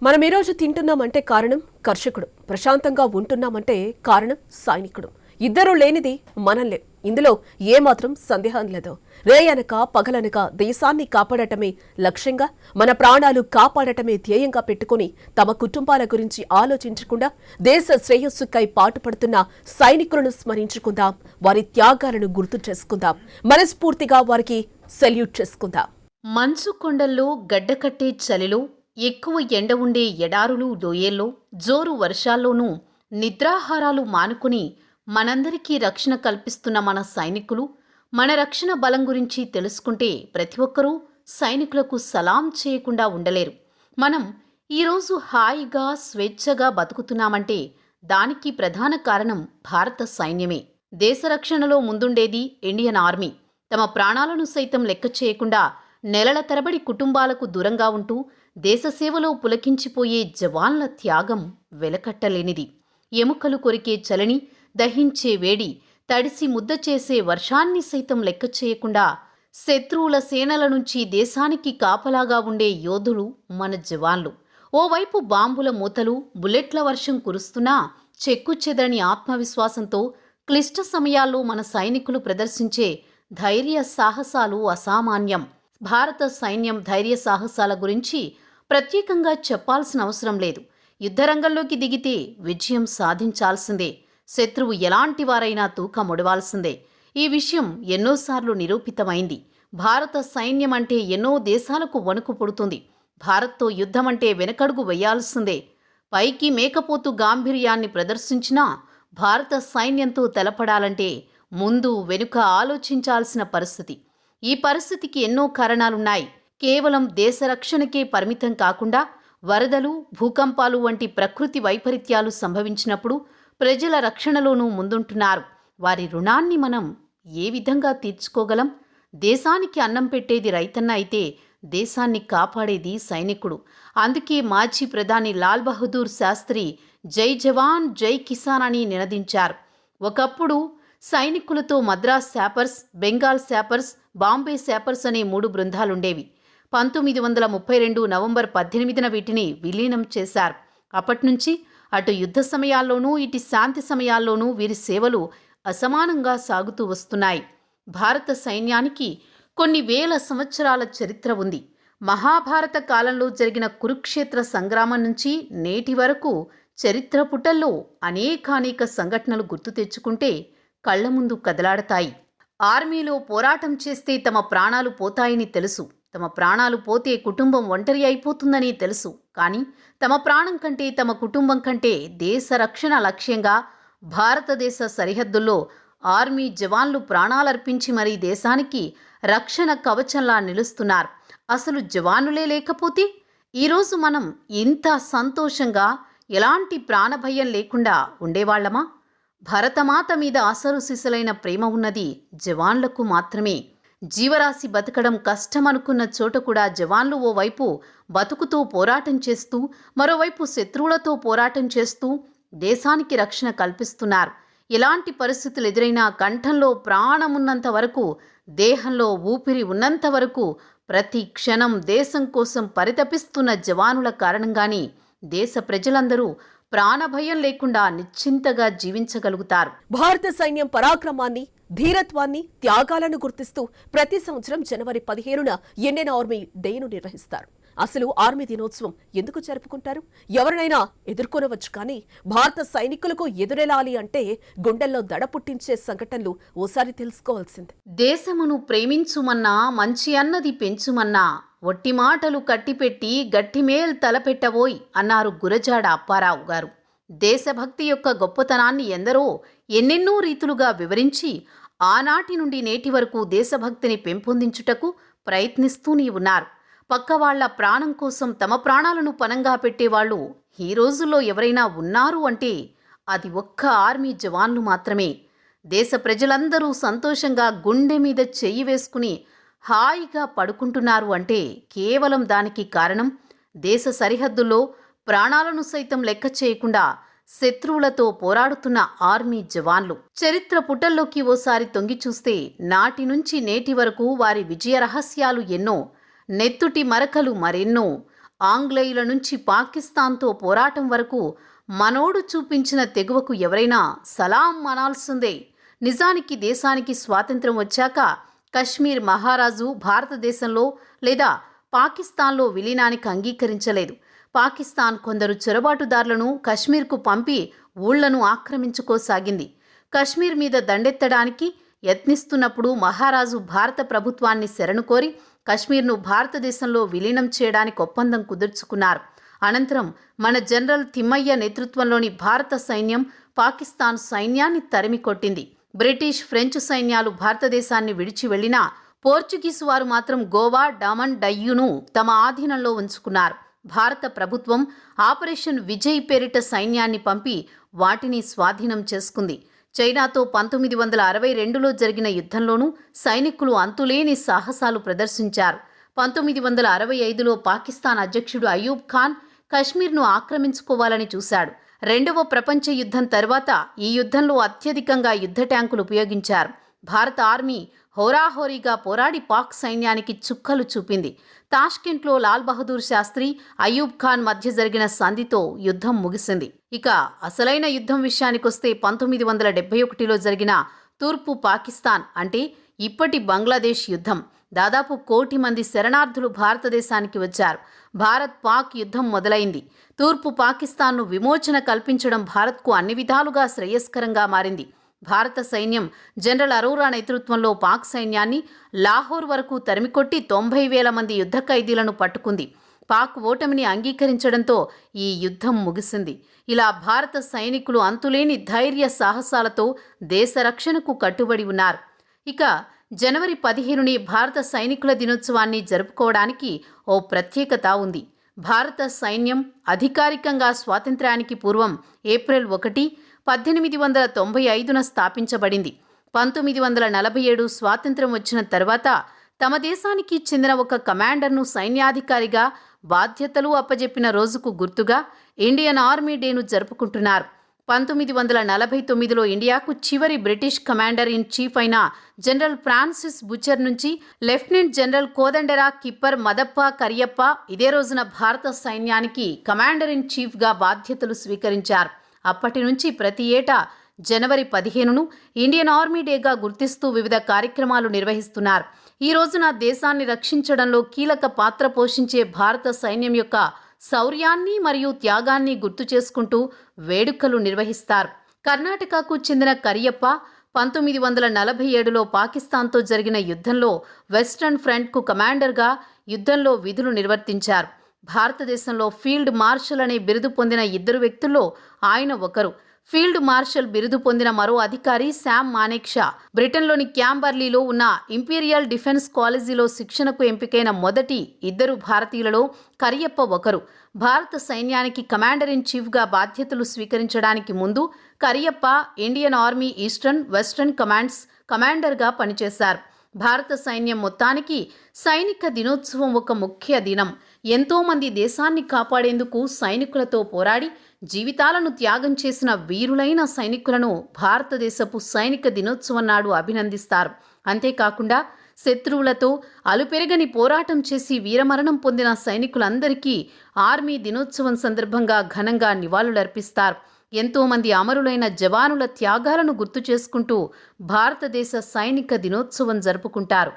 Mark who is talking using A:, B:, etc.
A: మనం ఈరోజు తింటున్నామంటే కారణం కర్షకుడు, ప్రశాంతంగా ఉంటున్నామంటే కారణం సైనికుడు. ఇద్దరూ లేనిది మనం లేం. ఇందులో ఏమాత్రం సందేహం లేదు. రేయనక పగలనక దేశాన్ని కాపాడటమే లక్ష్యంగా, మన ప్రాణాలు కాపాడటమే ధ్యేయంగా పెట్టుకుని తమ కుటుంబాల గురించి ఆలోచించకుండా దేశ శ్రేయస్సుకై పాటుపడుతున్న సైనికులను స్మరించుకుందాం. వారి త్యాగాలను గుర్తు చేసుకుందాం. మనస్ఫూర్తిగా వారికి సెల్యూట్ చేసుకుందాం.
B: మంచు కొండల్లో గడ్డకట్టే చలిలో, ఎక్కువ ఎండ ఉండే ఎడారులు లోయల్లో, జోరు వర్షాల్లోనూ నిద్రాహారాలు మానుకుని మనందరికీ రక్షణ కల్పిస్తున్న మన సైనికులు, మన రక్షణ బలం గురించి తెలుసుకుంటే ప్రతి ఒక్కరూ సైనికులకు సలాం చేయకుండా ఉండలేరు. మనం ఈరోజు హాయిగా స్వేచ్ఛగా బతుకుతున్నామంటే దానికి ప్రధాన కారణం భారత సైన్యమే. దేశ రక్షణలో ముందుండేది ఇండియన్ ఆర్మీ. తమ ప్రాణాలను సైతం లెక్క చేయకుండా నెలల తరబడి కుటుంబాలకు దూరంగా ఉంటూ దేశ సేవలో పులకించిపోయే జవాన్ల త్యాగం వెలకట్టలేనిది. ఎముకలు కొరికే చలిని, దహించే వేడి, తడిసి ముద్ద చేసే వర్షాన్ని సైతం లెక్క చేయకుండా శత్రువుల సేనల నుంచి దేశానికి కాపలాగా ఉండే యోధులు మన జవాన్లు. ఓవైపు బాంబుల మూతలు, బుల్లెట్ల వర్షం కురుస్తున్నా చెక్కుచెదరని ఆత్మవిశ్వాసంతో క్లిష్ట సమయాల్లో మన సైనికులు ప్రదర్శించే ధైర్య సాహసాలు అసామాన్యం. భారత సైన్యం ధైర్య సాహసాల గురించి ప్రత్యేకంగా చెప్పాల్సిన అవసరం లేదు. యుద్ధరంగంలోకి దిగితే విజయం సాధించాల్సిందే. శత్రువు ఎలాంటి వారైనా తూకముడవాల్సిందే. ఈ విషయం ఎన్నోసార్లు నిరూపితమైంది. భారత సైన్యం అంటే ఎన్నో దేశాలకు వణుకు పుడుతుంది. భారత్తో యుద్ధమంటే వెనకడుగు వేయాల్సిందే. పైకి మేకపోతు గాంభీర్యాన్ని ప్రదర్శించినా భారత సైన్యంతో తలపడాలంటే ముందు వెనుక ఆలోచించాల్సిన పరిస్థితి. ఈ పరిస్థితికి ఎన్నో కారణాలున్నాయి. కేవలం దేశ రక్షణకే పరిమితం కాకుండా వరదలు, భూకంపాలు వంటి ప్రకృతి వైపరీత్యాలు సంభవించినప్పుడు ప్రజల రక్షణలోనూ ముందుంటున్నారు. వారి రుణాన్ని మనం ఏ విధంగా తీర్చుకోగలం? దేశానికి అన్నం పెట్టేది రైతన్న అయితే దేశాన్ని కాపాడేది సైనికుడు. అందుకే మాజీ ప్రధాని లాల్ బహదూర్ శాస్త్రి జై జవాన్ జై కిసాన్ అని నినదించారు. ఒకప్పుడు సైనికులతో Madras sappers, Bengal sappers, Bombay sappers అనే 3 బృందాలుండేవి. 1932 నవంబర్ 18న వీటిని విలీనం చేశారు. అప్పట్నుంచి అటు యుద్ధ సమయాల్లోనూ ఇటు శాంతి సమయాల్లోనూ వీరి సేవలు అసమానంగా సాగుతూ వస్తున్నాయి. భారత సైన్యానికి కొన్ని వేల సంవత్సరాల చరిత్ర ఉంది. మహాభారత కాలంలో జరిగిన కురుక్షేత్ర సంగ్రామం నుంచి నేటి వరకు చరిత్ర పుటల్లో అనేకానేక సంఘటనలు గుర్తు తెచ్చుకుంటే కళ్ల ముందు కదలాడతాయి. ఆర్మీలో పోరాటం చేస్తే తమ ప్రాణాలు పోతాయని తెలుసు. తమ ప్రాణాలు పోతే కుటుంబం ఒంటరి అయిపోతుందని తెలుసు. కానీ తమ ప్రాణం కంటే, తమ కుటుంబం కంటే దేశ రక్షణ లక్ష్యంగా భారతదేశ సరిహద్దుల్లో ఆర్మీ జవాన్లు ప్రాణాలర్పించి మరీ దేశానికి రక్షణ కవచంలా నిలుస్తున్నారు. అసలు జవానులే లేకపోతే ఈరోజు మనం ఇంత సంతోషంగా, ఎలాంటి ప్రాణభయం లేకుండా ఉండేవాళ్లమా? భరతమాత మీద అసలు సిసలైన ప్రేమ ఉన్నది జవాన్లకు మాత్రమే. జీవరాశి బతకడం కష్టమనుకున్న చోట కూడా జవాన్లు ఓవైపు బతుకుతూ పోరాటం చేస్తూ, మరోవైపు శత్రువులతో పోరాటం చేస్తూ దేశానికి రక్షణ కల్పిస్తున్నారు. ఎలాంటి పరిస్థితులు ఎదురైనా కంఠంలో ప్రాణమున్నంత వరకు, దేహంలో ఊపిరి ఉన్నంత వరకు ప్రతి క్షణం దేశం కోసం పరితపిస్తున్న జవానుల కారణంగానే దేశ ప్రజలందరూ ప్రాణభయం లేకుండా నిశ్చింతగా జీవించగలుగుతారు.
A: భారత సైన్యం పరాక్రమాన్ని, ధీరత్వాన్ని, త్యాగాలను గుర్తిస్తూ ప్రతి సంవత్సరం జనవరి 15న ఇండియన్ ఆర్మీ డేను నిర్వహిస్తారు. అసలు ఆర్మీ దినోత్సవం ఎందుకు జరుపుకుంటారు? ఎవరినైనా ఎదుర్కొనవచ్చు, కానీ భారత సైనికులకు ఎదురెలాలి అంటే గుండెల్లో దడ పుట్టించే సంఘటనలు ఓసారి తెలుసుకోవాల్సిందే.
B: దేశమును ప్రేమించుమన్నా, మంచి అన్నది పెంచుమన్నా, ఒట్టి మాటలు కట్టిపెట్టి గట్టిమేల్ తలపెట్టబోయ్ అన్నారు గురజాడ అప్పారావు గారు. దేశభక్తి యొక్క గొప్పతనాన్ని ఎందరో ఎన్నెన్నో రీతులుగా వివరించి ఆనాటి నుండి నేటి వరకు దేశభక్తిని పెంపొందించుటకు ప్రయత్నిస్తూనే ఉన్నారు. పక్కవాళ్ల ప్రాణం కోసం తమ ప్రాణాలను పణంగా పెట్టేవాళ్లు ఈ రోజుల్లో ఎవరైనా ఉన్నారు అంటే అది ఒక్క ఆర్మీ జవాన్లు మాత్రమే. దేశ ప్రజలందరూ సంతోషంగా గుండె మీద చెయ్యి వేసుకుని హాయిగా పడుకుంటున్నారు అంటే కేవలం దానికి కారణం దేశ సరిహద్దుల్లో ప్రాణాలను సైతం లెక్క చేయకుండా శత్రువులతో పోరాడుతున్న ఆర్మీ జవాన్లు. చరిత్ర పుటల్లోకి ఓసారి తొంగి చూస్తే నాటి నుంచి నేటి వరకు వారి విజయ రహస్యాలు ఎన్నో, నెత్తుటి మరకలు మరెన్నో. ఆంగ్లేయుల నుంచి పాకిస్తాన్తో పోరాటం వరకు మనోడు చూపించిన తెగువకు ఎవరైనా సలాం అనాల్సిందే. నిజానికి దేశానికి స్వాతంత్రం వచ్చాక కశ్మీర్ మహారాజు భారతదేశంలో లేదా పాకిస్తాన్లో విలీనానికి అంగీకరించలేదు. పాకిస్తాన్ కొందరు చొరబాటుదారులను కశ్మీర్కు పంపి ఊళ్లను ఆక్రమించుకోసాగింది. కశ్మీర్ మీద దండెత్తడానికి యత్నిస్తున్నప్పుడు మహారాజు భారత ప్రభుత్వాన్ని శరణు కోరి కశ్మీర్ను భారతదేశంలో విలీనం చేయడానికి ఒప్పందం కుదుర్చుకున్నారు. అనంతరం మన జనరల్ తిమ్మయ్య నేతృత్వంలోని భారత సైన్యం పాకిస్తాన్ సైన్యాన్ని తరిమికొట్టింది. బ్రిటిష్, ఫ్రెంచ్ సైన్యాలు భారతదేశాన్ని విడిచి వెళ్లినా పోర్చుగీసు వారు మాత్రం గోవా, డామన్, డయ్యూను తమ ఆధీనంలో ఉంచుకున్నారు. భారత ప్రభుత్వం ఆపరేషన్ విజయ్ పేరిట సైన్యాన్ని పంపి వాటిని స్వాధీనం చేసుకుంది. చైనాతో 1962లో జరిగిన యుద్ధంలోనూ సైనికులు అంతులేని సాహసాలు ప్రదర్శించారు. 1965లో పాకిస్తాన్ అధ్యక్షుడు అయూబ్ ఖాన్ కశ్మీర్ను ఆక్రమించుకోవాలని చూశాడు. రెండవ ప్రపంచ యుద్ధం తర్వాత ఈ యుద్ధంలో అత్యధికంగా యుద్ధ ట్యాంకులు ఉపయోగించారు. భారత ఆర్మీ హోరాహోరీగా పోరాడి పాక్ సైన్యానికి చుక్కలు చూపింది. తాష్కెంట్లో లాల్ బహదూర్ శాస్త్రి, అయూబ్ ఖాన్ మధ్య జరిగిన సంధితో యుద్ధం ముగిసింది. ఇక అసలైన యుద్ధం విషయానికొస్తే 1971లో జరిగిన తూర్పు పాకిస్తాన్ అంటే ఇప్పటి బంగ్లాదేశ్ యుద్ధం. దాదాపు 1 కోటి మంది శరణార్థులు భారతదేశానికి వచ్చారు. భారత్ పాక్ యుద్ధం మొదలైంది. తూర్పు పాకిస్తాన్ను విమోచన కల్పించడం భారత్కు అన్ని విధాలుగా శ్రేయస్కరంగా మారింది. భారత సైన్యం జనరల్ అరోరా నేతృత్వంలో పాక్ సైన్యాన్ని లాహోర్ వరకు తరిమికొట్టి 90,000 మంది యుద్ధ ఖైదీలను పట్టుకుంది. పాక్ ఓటమిని అంగీకరించడంతో ఈ యుద్ధం ముగిసింది. ఇలా భారత సైనికులు అంతులేని ధైర్య సాహసాలతో దేశ రక్షణకు కట్టుబడి ఉన్నారు. ఇక జనవరి 15ని భారత సైనికుల దినోత్సవాన్ని జరుపుకోవడానికి ఓ ప్రత్యేకత ఉంది. భారత సైన్యం అధికారికంగా స్వాతంత్ర్యానికి పూర్వం ఏప్రిల్ 1, 1895న స్థాపించబడింది. 1947 స్వాతంత్ర్యం వచ్చిన తర్వాత తమ దేశానికి చెందిన ఒక కమాండర్ను సైన్యాధికారిగా బాధ్యతలు అప్పజెప్పిన రోజుకు గుర్తుగా ఇండియన్ ఆర్మీ డేను జరుపుకుంటున్నారు. 1949లో ఇండియాకు చివరి బ్రిటిష్ కమాండర్ ఇన్ చీఫ్ అయిన జనరల్ ఫ్రాన్సిస్ బుచర్ నుంచి లెఫ్టినెంట్ జనరల్ కోదండరా కిప్పర్ మదప్ప కరియప్ప ఇదే రోజున భారత సైన్యానికి కమాండర్ ఇన్ చీఫ్గా బాధ్యతలు స్వీకరించారు. అప్పటి నుంచి ప్రతి ఏటా జనవరి 15ను ఇండియన్ ఆర్మీ డేగా గుర్తిస్తూ వివిధ కార్యక్రమాలు నిర్వహిస్తున్నారు. ఈ రోజున దేశాన్ని రక్షించడంలో కీలక పాత్ర పోషించే భారత సైన్యం యొక్క శౌర్యాన్ని మరియు త్యాగాన్ని గుర్తు చేసుకుంటూ వేడుకలు నిర్వహిస్తారు. కర్ణాటకకు చెందిన కరియప్ప 1947లో పాకిస్తాన్తో జరిగిన యుద్ధంలో వెస్టర్న్ ఫ్రంట్కు కమాండర్గా యుద్ధంలో విధులు నిర్వర్తించారు. భారతదేశంలో ఫీల్డ్ మార్షల్ అనే బిరుదు పొందిన 2 వ్యక్తుల్లో ఆయన ఒకరు. ఫీల్డ్ మార్షల్ బిరుదు పొందిన మరో అధికారి శామ్ మానేక్షా. బ్రిటన్లోని క్యాంబర్లీలో ఉన్న ఇంపీరియల్ డిఫెన్స్ కాలేజీలో శిక్షణకు ఎంపికైన మొదటి 2 భారతీయులలో కరియప్ప ఒకరు. భారత సైన్యానికి కమాండర్ ఇన్ చీఫ్గా బాధ్యతలు స్వీకరించడానికి ముందు Cariappa Indian army eastern, western commands కమాండర్గా పనిచేశారు. భారత సైన్యం మొత్తానికి సైనిక దినోత్సవం ఒక ముఖ్య దినం. ఎంతోమంది దేశాన్ని కాపాడేందుకు సైనికులతో పోరాడి జీవితాలను త్యాగం చేసిన వీరులైన సైనికులను భారతదేశపు సైనిక దినోత్సవం నాడు అభినందిస్తారు. అంతేకాకుండా శత్రువులతో అలుపెరగని పోరాటం చేసి వీరమరణం పొందిన సైనికులందరికీ ఆర్మీ దినోత్సవం సందర్భంగా ఘనంగా నివాళులర్పిస్తారు. ఎంతోమంది అమరులైన జవానుల త్యాగాలను గుర్తు చేసుకుంటూ భారతదేశ సైనిక దినోత్సవం జరుపుకుంటారు.